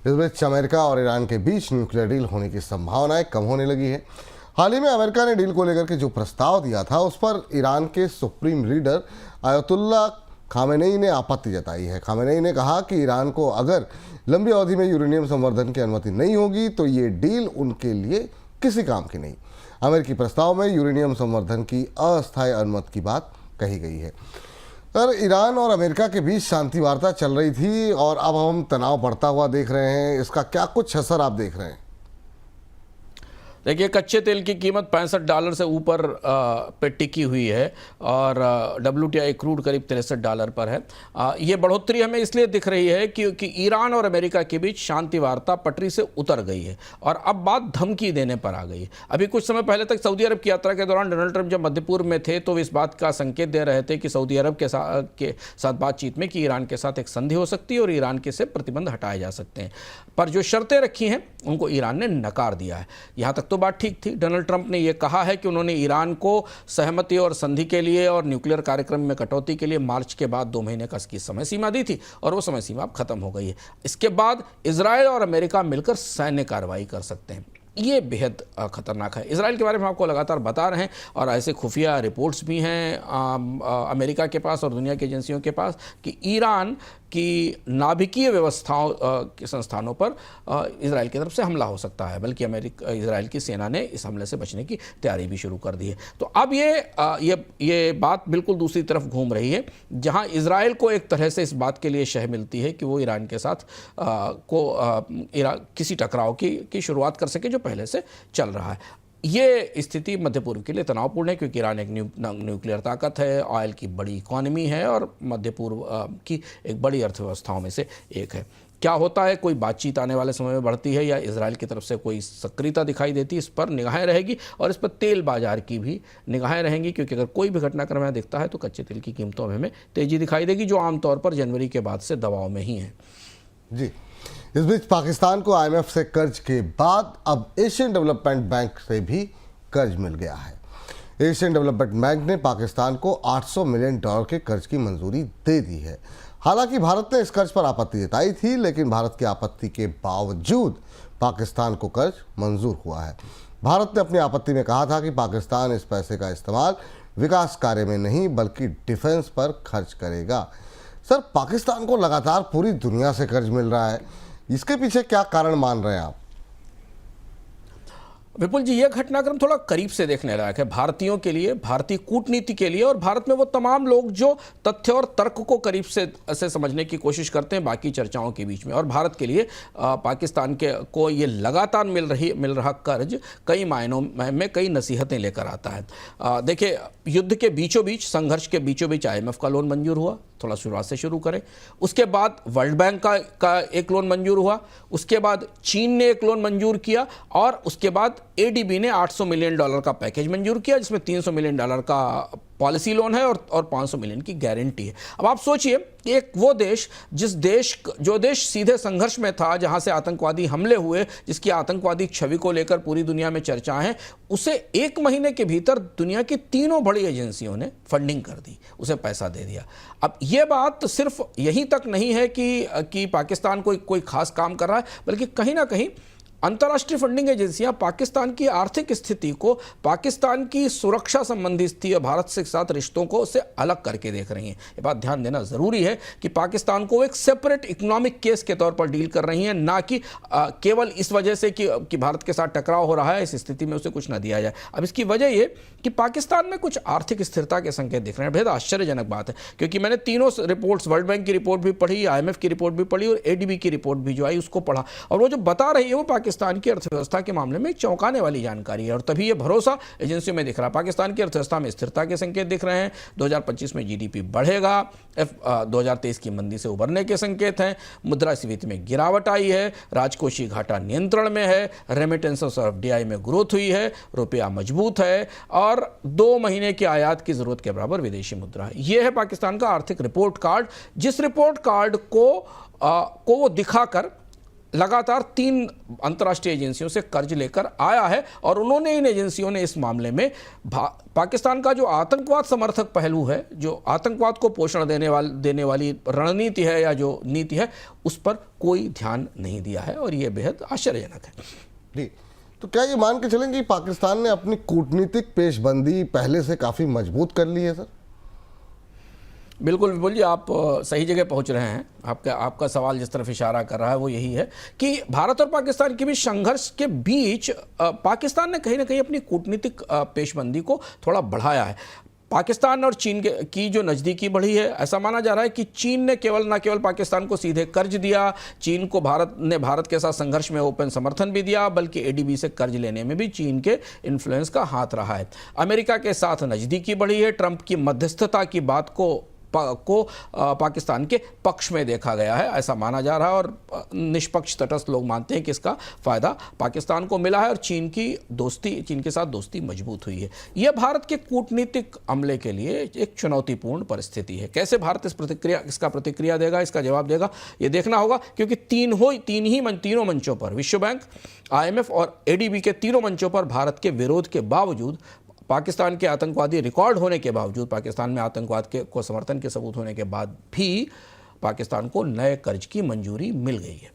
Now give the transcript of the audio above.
इस बीच अमेरिका और ईरान के बीच न्यूक्लियर डील होने की संभावनाएं कम होने लगी है। हाल ही में अमेरिका ने डील को लेकर के जो प्रस्ताव दिया था उस पर ईरान के सुप्रीम लीडर आयतुल्ला खामेनेई ने आपत्ति जताई है। खामेनेई ने कहा कि ईरान को अगर लंबी अवधि में यूरेनियम संवर्धन की अनुमति नहीं होगी तो ये डील उनके लिए किसी काम की नहीं। अमेरिकी प्रस्ताव में यूरेनियम संवर्धन की अस्थायी अनुमति की बात कही गई है। सर, ईरान और अमेरिका के बीच शांति वार्ता चल रही थी और अब हम तनाव बढ़ता हुआ देख रहे हैं। इसका क्या कुछ असर आप देख रहे हैं? देखिए, कच्चे तेल की कीमत $65 से ऊपर पे टिकी हुई है और WTI क्रूड करीब $63 पर है। ये बढ़ोतरी हमें इसलिए दिख रही है क्योंकि ईरान और अमेरिका के बीच शांति वार्ता पटरी से उतर गई है और अब बात धमकी देने पर आ गई है। अभी कुछ समय पहले तक सऊदी अरब की यात्रा के दौरान डोनाल्ड ट्रंप जब मध्य पूर्व में थे तो वे इस बात का संकेत दे रहे थे कि सऊदी अरब के साथ बातचीत में कि ईरान के साथ एक संधि हो सकती है और ईरान के से प्रतिबंध हटाए जा सकते हैं, पर जो शर्तें रखी हैं उनको ईरान ने नकार दिया है। यहाँ तक तो बात ठीक थी। डोनाल्ड ट्रंप ने यह कहा है कि उन्होंने ईरान को सहमति और संधि के लिए और न्यूक्लियर कार्यक्रम में कटौती के लिए मार्च के बाद 2 महीने की समय सीमा दी थी और वो समय सीमा अब खत्म हो गई है। इसके बाद इजरायल और अमेरिका मिलकर सैन्य कार्रवाई कर सकते हैं। ये बेहद खतरनाक है। इजराइल के बारे में आपको लगातार बता रहे हैं और ऐसे खुफिया रिपोर्ट्स भी हैं अमेरिका के पास और दुनिया की एजेंसियों के पास कि ईरान की नाभिकीय व्यवस्थाओं के संस्थानों पर इजराइल की तरफ से हमला हो सकता है, बल्कि इजराइल की सेना ने इस हमले से बचने की तैयारी भी शुरू कर दी है। तो अब ये बात बिल्कुल दूसरी तरफ घूम रही है, जहां इजराइल को एक तरह से इस बात के लिए शह मिलती है कि वो ईरान के साथ किसी टकराव की शुरुआत कर सके जो पहले से चल रहा है। ये स्थिति मध्य पूर्व के लिए तनावपूर्ण है क्योंकि ईरान एक न्यूक्लियर ताकत है, ऑयल की बड़ी इकॉनमी है और मध्य पूर्व की एक बड़ी अर्थव्यवस्थाओं में से एक है। क्या होता है, कोई बातचीत आने वाले समय में बढ़ती है या इजराइल की तरफ से कोई सक्रियता दिखाई देती है, इस पर निगाहें रहेगी और इस पर तेल बाजार की भी निगाहें रहेंगी, क्योंकि अगर कोई भी घटनाक्रम यहाँ दिखता है तो कच्चे तेल की कीमतों में हमें तेजी दिखाई देगी, जो आमतौर पर जनवरी के बाद से दबाव में ही है। जी, इस बीच पाकिस्तान को IMF से कर्ज के बाद अब एशियन डेवलपमेंट बैंक से भी कर्ज मिल गया है। एशियन डेवलपमेंट बैंक ने पाकिस्तान को $800 मिलियन के कर्ज की मंजूरी दे दी है। हालांकि भारत ने इस कर्ज पर आपत्ति जताई थी, लेकिन भारत की आपत्ति के बावजूद पाकिस्तान को कर्ज मंजूर हुआ है। भारत ने अपनी आपत्ति में कहा था कि पाकिस्तान इस पैसे का इस्तेमाल विकास कार्य में नहीं बल्कि डिफेंस पर खर्च करेगा। सर, पाकिस्तान को लगातार पूरी दुनिया से कर्ज मिल रहा है, इसके पीछे क्या कारण मान रहे हैं आप? विपुल जी, यह घटनाक्रम थोड़ा करीब से देखने लायक है भारतीयों के लिए, भारतीय कूटनीति के लिए और भारत में वो तमाम लोग जो तथ्य और तर्क को करीब से समझने की कोशिश करते हैं बाकी चर्चाओं के बीच में। और भारत के लिए पाकिस्तान को ये लगातार मिल रहा कर्ज कई मायनों में कई नसीहतें लेकर आता है। देखिए, युद्ध के बीचों बीच, संघर्ष के बीचों बीच IMF का लोन मंजूर हुआ, थोड़ा शुरुआत से शुरू करें। उसके बाद वर्ल्ड बैंक का एक लोन मंजूर हुआ, उसके बाद चीन ने एक लोन मंजूर किया और उसके बाद ADB ने $800 मिलियन का पैकेज मंजूर किया, जिसमें $300 मिलियन का पॉलिसी लोन है और 500 मिलियन की गारंटी है। अब आप सोचिए, एक वो देश जो देश सीधे संघर्ष में था, जहां से आतंकवादी हमले हुए, जिसकी आतंकवादी छवि को लेकर पूरी दुनिया में चर्चा है, उसे 1 महीने के भीतर दुनिया की 3 बड़ी एजेंसियों ने फंडिंग कर दी, उसे पैसा दे दिया। अब यह बात सिर्फ यहीं तक नहीं है कि पाकिस्तान कोई खास काम कर रहा है, बल्कि कहीं ना कहीं अंतर्राष्ट्रीय फंडिंग एजेंसियां पाकिस्तान की आर्थिक स्थिति को, पाकिस्तान की सुरक्षा संबंधी स्थिति और भारत के साथ रिश्तों को उससे अलग करके देख रही हैं। ये बात ध्यान देना जरूरी है कि पाकिस्तान को एक सेपरेट इकोनॉमिक केस के तौर पर डील कर रही हैं, ना कि केवल इस वजह से कि भारत के साथ टकराव हो रहा है, इस स्थिति में उसे कुछ ना दिया जाए। अब इसकी वजह यह कि पाकिस्तान में कुछ आर्थिक स्थिरता के संकेत दिख रहे हैं। बेहद आश्चर्यजनक बात है, क्योंकि मैंने तीनों रिपोर्ट्स, वर्ल्ड बैंक की रिपोर्ट भी पढ़ी, IMF की रिपोर्ट भी पढ़ी और ADB की रिपोर्ट भी जो आई उसको पढ़ा, और वो जो बता रही है वो पाकिस्तान की अर्थव्यवस्था के मामले में एक चौंकाने वाली जानकारी है। और तभी ये भरोसा एजेंसियों में दिख रहा है। पाकिस्तान की अर्थव्यवस्था में स्थिरता के संकेत दिख रहे हैं। 2025 में GDP बढ़ेगा, 2023 की मंदी से उबरने के संकेत हैं, मुद्रास्फीति में गिरावट आई है, राजकोषीय घाटा नियंत्रण में है, रेमिटेंसेस और FDI में ग्रोथ हुई है, रुपया मजबूत है और 2 महीने की आयात की जरूरत के बराबर विदेशी मुद्रा है। यह है पाकिस्तान का आर्थिक रिपोर्ट कार्ड, जिस रिपोर्ट कार्ड को वो दिखाकर लगातार 3 अंतर्राष्ट्रीय एजेंसियों से कर्ज लेकर आया है और उन्होंने इन एजेंसियों ने इस मामले में पाकिस्तान का जो आतंकवाद समर्थक पहलू है, जो आतंकवाद को पोषण देने वाली रणनीति है या जो नीति है, उस पर कोई ध्यान नहीं दिया है और ये बेहद आश्चर्यजनक है। जी, तो क्या ये मान के चलेंगे कि पाकिस्तान ने अपनी कूटनीतिक पेशबंदी पहले से काफ़ी मजबूत कर ली है सर? बिल्कुल विपुल जी, आप सही जगह पहुंच रहे हैं। आपका सवाल जिस तरफ इशारा कर रहा है वो यही है कि भारत और पाकिस्तान के बीच संघर्ष के बीच पाकिस्तान ने कहीं ना कहीं अपनी कूटनीतिक पेशबंदी को थोड़ा बढ़ाया है। पाकिस्तान और चीन की जो नज़दीकी बढ़ी है, ऐसा माना जा रहा है कि चीन ने न केवल पाकिस्तान को सीधे कर्ज दिया, चीन को भारत के साथ संघर्ष में ओपन समर्थन भी दिया, बल्कि एडीबी से कर्ज लेने में भी चीन के इन्फ्लुएंस का हाथ रहा है। अमेरिका के साथ नज़दीकी बढ़ी है। ट्रंप की मध्यस्थता की बात को पाकिस्तान के पक्ष में देखा गया है, ऐसा माना जा रहा है और निष्पक्ष तटस्थ लोग मानते हैं कि इसका फायदा पाकिस्तान को मिला है और चीन के साथ दोस्ती मजबूत हुई है। यह भारत के कूटनीतिक अमले के लिए एक चुनौतीपूर्ण परिस्थिति है। कैसे भारत इसका प्रतिक्रिया देगा, इसका जवाब देगा, यह देखना होगा, क्योंकि तीनों मंचों पर, विश्व बैंक, IMF और ADB के तीनों मंचों पर भारत के विरोध के बावजूद, पाकिस्तान के आतंकवादी रिकॉर्ड होने के बावजूद, पाकिस्तान में आतंकवाद को समर्थन के सबूत होने के बाद भी पाकिस्तान को नए कर्ज की मंजूरी मिल गई है।